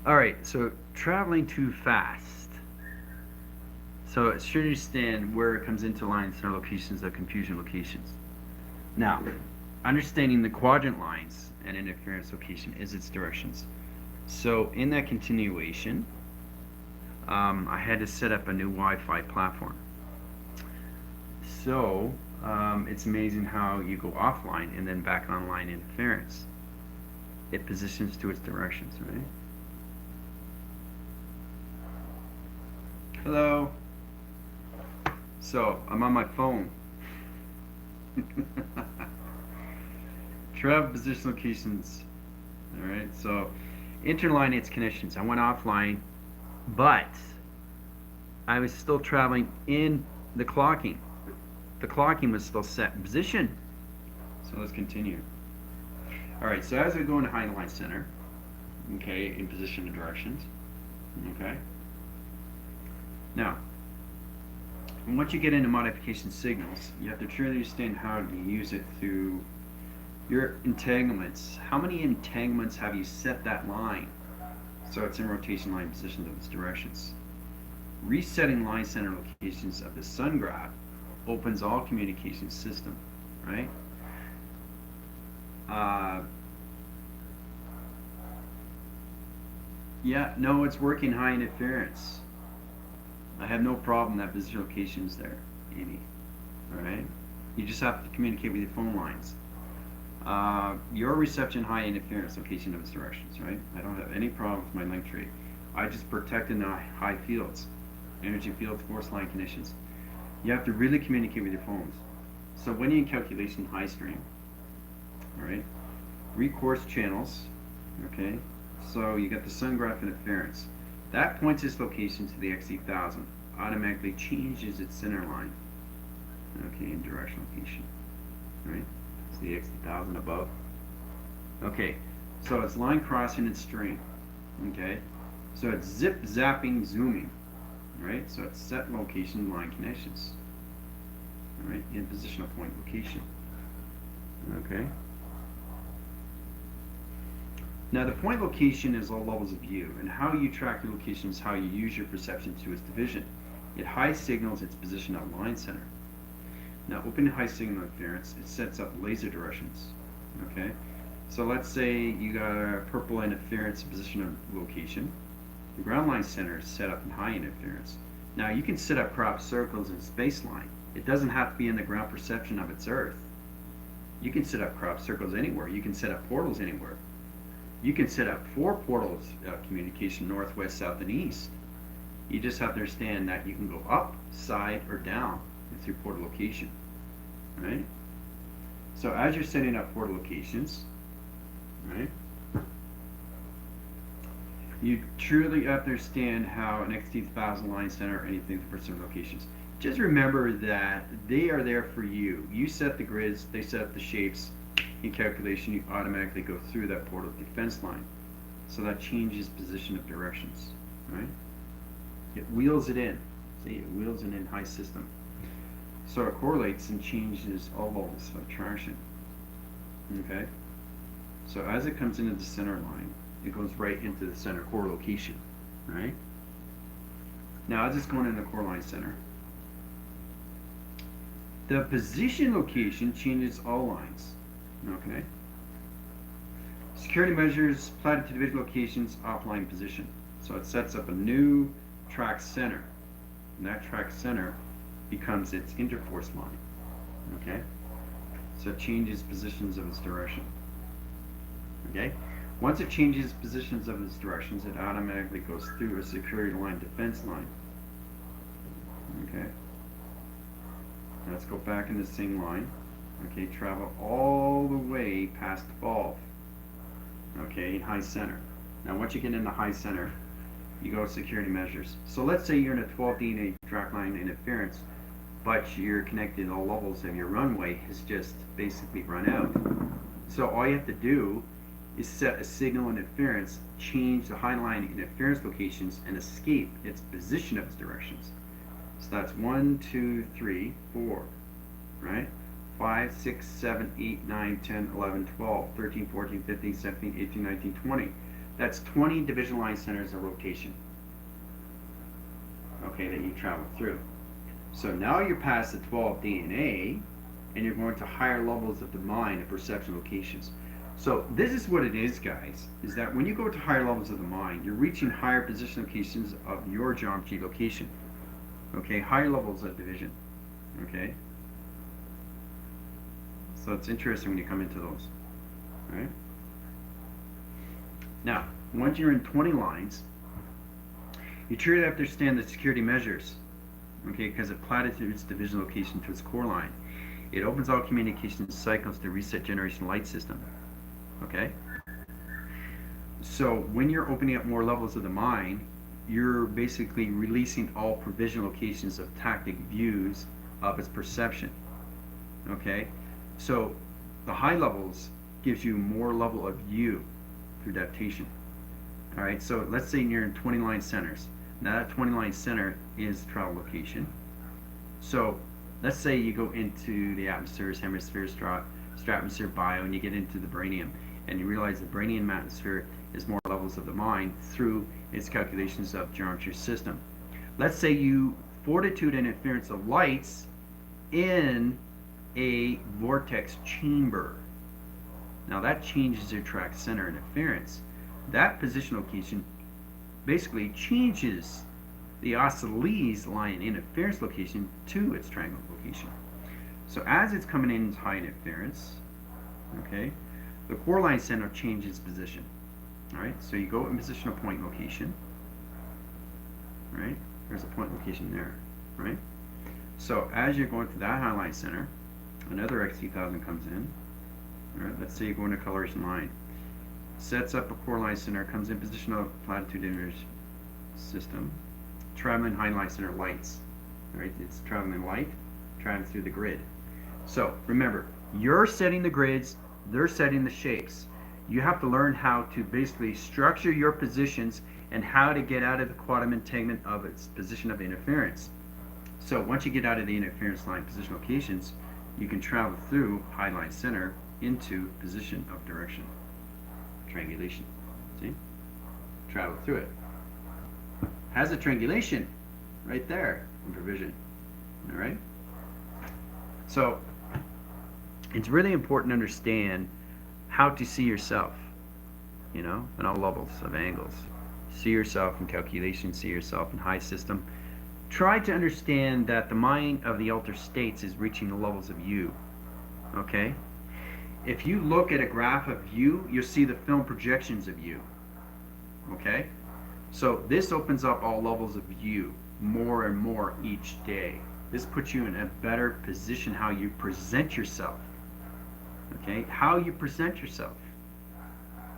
Alright, so traveling too fast. So it should understand where it comes into line center locations of confusion locations. Now, understanding the quadrant lines and interference location is its directions. So in that continuation, I had to set up a new Wi-Fi platform. So it's amazing how you go offline and then back online interference. It positions to its directions, right? Hello. So I'm on my phone. Travel position locations. Alright, so interline its connections. I went offline, but I was still traveling in the clocking. The clocking was still set in position. So let's continue. Alright, so as I go into high line center, okay, in position and directions, okay. Now, once you get into modification signals, you have to truly understand how to use it through your entanglements. How many entanglements have you set that line so it's in rotation line positions of its directions? Resetting line center locations of the sun graph opens all communication system, right? Yeah, no, it's working high interference. I have no problem that position location is there, Amy. Alright? You just have to communicate with your phone lines. Your reception high interference location of its directions, right? I don't have any problem with my link tree. I just protected the high fields, energy fields, force line conditions. You have to really communicate with your phones. So when you're in calculation high stream, alright, recourse channels, okay, so you got the sun graph interference. That points its location to the XE1000, automatically changes its center line, okay, in direction location, right? It's the XE1000 above. Okay, so it's line crossing its string, okay? So it's zip, zapping, zooming, right? So it's set location line connections, all right, in positional point location, okay? Now the point location is all levels of view, and how you track your location is how you use your perception to its division. It high signals its position at line center. Now open high signal interference, it sets up laser directions, okay? So let's say you got a purple interference position of location. The ground line center is set up in high interference. Now you can set up crop circles in spaceline. It doesn't have to be in the ground perception of its Earth. You can set up crop circles anywhere. You can set up portals anywhere. You can set up 4 portals of communication, north, west, south, and east. You just have to understand that you can go up, side, or down with your portal location, right? So as you're setting up portal locations, right, you truly understand how an XT1000 line center or anything for certain locations. Just remember that they are there for you. You set the grids, they set up the shapes. In calculation, you automatically go through that portal defense line. So that changes position of directions, right? It wheels it in. See, it wheels it in high system. So it correlates and changes all levels of traction. Okay? So as it comes into the center line, it goes right into the center core location, right? Now as it's going into the core line center, the position location changes all lines. Okay. Security measures platted to division locations offline position. So it sets up a new track center. And that track center becomes its interforce line. Okay. So it changes positions of its direction. Okay. Once it changes positions of its directions, it automatically goes through a security line defense line. Okay. Let's go back in the same line. Okay, travel all the way past the bulb. Okay, in high center. Now once you get into high center, you go to security measures. So let's say you're in a 12 DNA track line interference, but you're connected to all levels of your runway has just basically run out. So all you have to do is set a signal interference, change the high line interference locations, and escape its position of its directions. So that's 1, 2, 3, 4, right? 5, 6, 7, 8, 9, 10, 11, 12, 13, 14, 15, 17, 18, 19, 20. That's 20 division line centers of rotation, okay, that you travel through. So now you're past the 12 DNA, and you're going to higher levels of the mind and perception locations. So this is what it is, guys, is that when you go to higher levels of the mind, you're reaching higher position locations of your geometry location. Okay, higher levels of division. Okay? So it's interesting when you come into those. Right? Now, once you're in 20 lines, you truly have to understand the security measures. Okay, because it platitudes division location to its core line. It opens all communication cycles to reset generation light system. Okay? So when you're opening up more levels of the mind, you're basically releasing all provision locations of tactic views of its perception. Okay? So the high levels gives you more level of view through adaptation. Alright, so let's say you're in 20 line centers. Now that 20 line center is travel location. So let's say you go into the atmospheres, hemispheres, stratosphere, bio, and you get into the branium, and you realize the branium atmosphere is more levels of the mind through its calculations of geometry system. Let's say you fortitude and interference of lights in a vortex chamber. Now that changes your track center interference. That position location basically changes the oscilles line interference location to its triangle location. So as it's coming in high interference, okay, the core line center changes position. Alright, so you go in position of point location. Right? There's a point location there. Right? So as you're going to that high line center, another XT1000 comes in. Alright, let's say you go into coloration line. Sets up a core line center, comes in position of platitude image system. Traveling high line center lights. Right? It's traveling light, traveling through the grid. So remember, you're setting the grids, they're setting the shapes. You have to learn how to basically structure your positions and how to get out of the quantum entanglement of its position of interference. So once you get out of the interference line position locations, you can travel through high line center into position of direction. Triangulation. See? Travel through it. Has a triangulation right there in provision. Alright? So it's really important to understand how to see yourself, you know, in all levels of angles. See yourself in calculation, see yourself in high system. Try to understand that the mind of the altered states is reaching the levels of you. Okay? If you look at a graph of you, you'll see the film projections of you. Okay? So this opens up all levels of you more and more each day. This puts you in a better position how you present yourself. Okay? How you present yourself.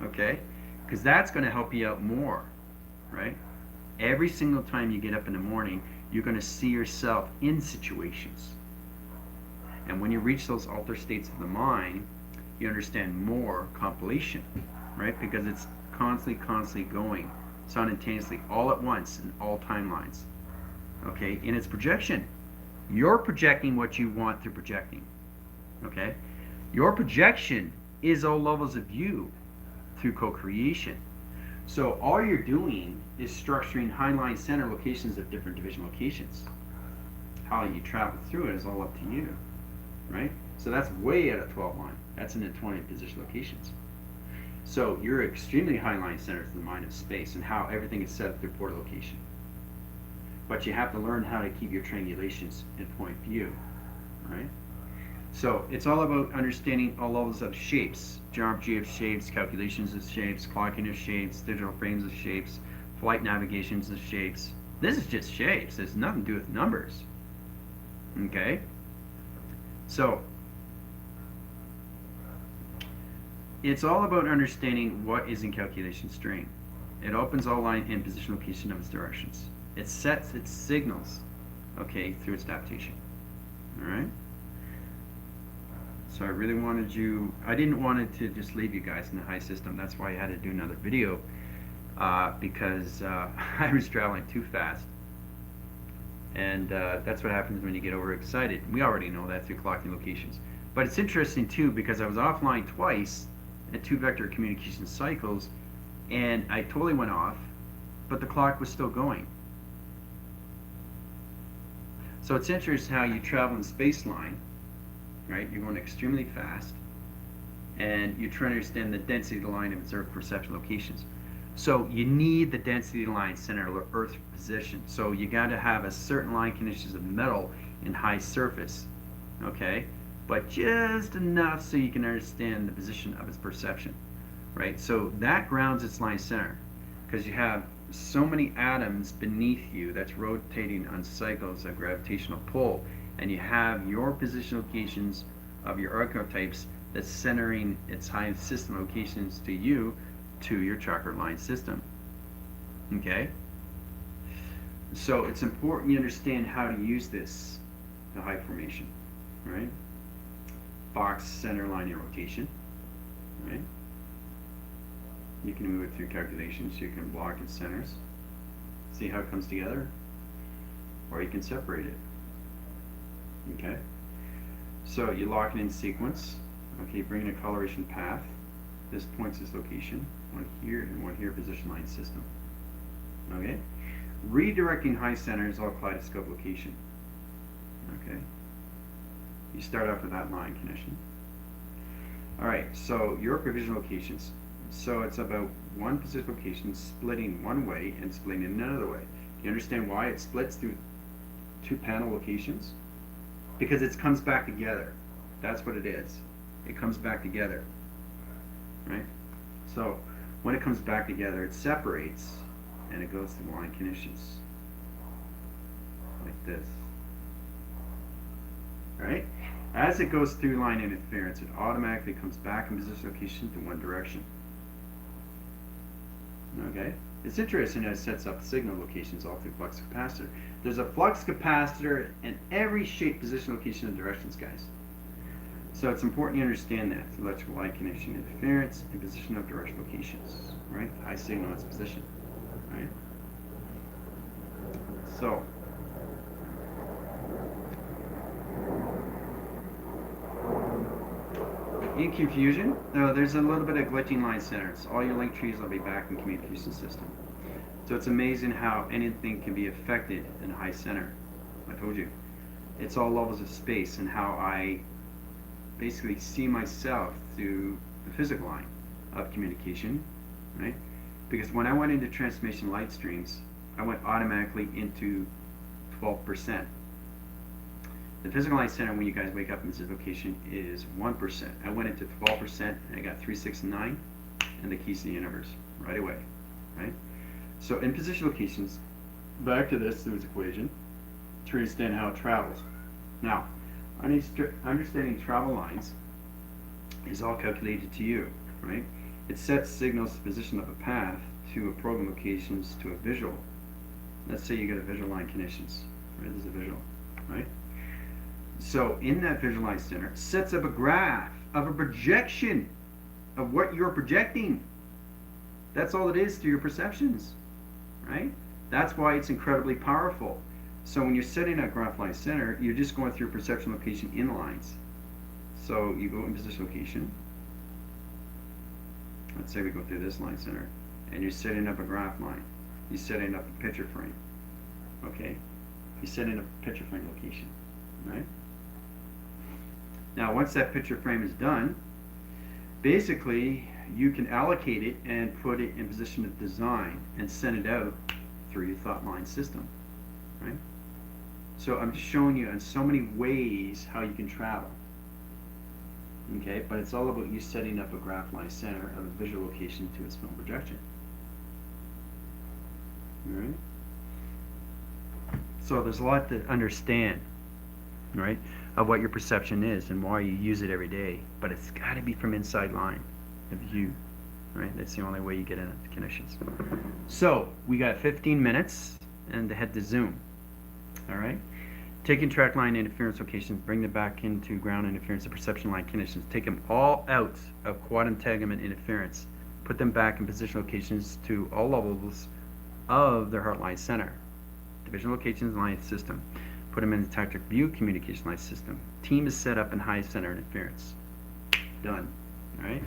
Okay? Because that's going to help you out more. Right? Every single time you get up in the morning, you're going to see yourself in situations. And when you reach those altered states of the mind, you understand more compilation. Right? Because it's constantly going simultaneously, all at once, in all timelines. Okay? In its projection. You're projecting what you want through projecting. Okay? Your projection is all levels of you through co-creation. So all you're doing is structuring high-line center locations of different division locations. How you travel through it is all up to you. Right? So that's way out of 12 line. That's in the 20 position locations. So you're extremely high-line centers of the mind of space and how everything is set up through port location. But you have to learn how to keep your triangulations in point view. Right? So it's all about understanding all levels of shapes, geometry of shapes, calculations of shapes, clocking of shapes, digital frames of shapes, flight navigations of shapes. This is just shapes. It has nothing to do with numbers. Okay? So it's all about understanding what is in calculation string. It opens all line and position location of its directions. It sets its signals, okay, through its adaptation. Alright? So I really wanted you, I didn't want it to just leave you guys in the high system. That's why I had to do another video, because I was traveling too fast. And that's what happens when you get overexcited. We already know that through clocking locations. But it's interesting too, because I was offline twice at 2 vector communication cycles, and I totally went off, but the clock was still going. So it's interesting how you travel in space line, right? You're going extremely fast, and you're trying to understand the density of the line of observed perception locations. So you need the density of the line center of Earth position. So you got to have a certain line conditions of metal in high surface, okay? But just enough so you can understand the position of its perception, right? So that grounds its line center, because you have so many atoms beneath you that's rotating on cycles of gravitational pull, and you have your position locations of your archetypes that's centering its high system locations to you, to your chakra line system. Okay? So it's important you understand how to use this, the high formation, right? Box center line and rotation, right? You can move it through calculations. You can block its centers, see how it comes together, or you can separate it. Okay? So you lock it in sequence. Okay, bring in a coloration path. This points its location. One here and one here, position line system. Okay? Redirecting high center is all kaleidoscope location. Okay? You start off with that line condition. Alright, so your provision locations. So it's about one position location splitting one way and splitting in another way. Do you understand why it splits through two panel locations? Because it comes back together. That's what it is. It comes back together. Right? So when it comes back together, it separates and it goes through line conditions. Like this. Right? As it goes through line interference, it automatically comes back in position location to one direction. Okay? It's interesting that it sets up signal locations all through flux capacitor. There's a flux capacitor in every shape, position, location, and directions, guys. So it's important you understand that. Electrical light condition interference and position of direction locations. Right? High signal its position. Right? So in confusion, there's a little bit of glitching line centers. All your link trees will be back in communication system. So it's amazing how anything can be affected in a high center. I told you. It's all levels of space and how I basically see myself through the physical line of communication, right? Because when I went into transformation light streams, I went automatically into 12%. The physical line center when you guys wake up in this location is 1%. I went into 12% and I got 3, 6, and 9 and the keys to the universe right away, right? So in position locations, back to this equation to understand how it travels. Now, understanding travel lines is all calculated to you, right? It sets signals to position of a path to a program locations to a visual. Let's say you get a visual line conditions, right? There's a visual, right? So in that visualized center, it sets up a graph of a projection of what you're projecting. That's all it is to your perceptions, right? That's why it's incredibly powerful. So when you're setting a graph line center, you're just going through perception location in lines. So you go in position location. Let's say we go through this line center, and you're setting up a graph line. You're setting up a picture frame. Okay? You're setting up a picture frame location, right? Now, once that picture frame is done, basically you can allocate it and put it in position of design and send it out through your thought line system, right? So I'm just showing you in so many ways how you can travel, okay? But it's all about you setting up a graph line center of a visual location to its film projection, all right? So there's a lot to understand, right, of what your perception is and why you use it every day. But it's got to be from inside line of you, right? That's the only way you get into conditions. So we got 15 minutes and to head to Zoom. All right? Taking track line interference locations, bring them back into ground interference and perception line conditions. Take them all out of quad entanglement interference. Put them back in position locations to all levels of their heart line center. Division locations line system. Put them in the tactic view communication line system. Team is set up in high center interference. Done. All right?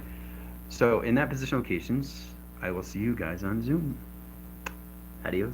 So in that position locations, I will see you guys on Zoom. Adios.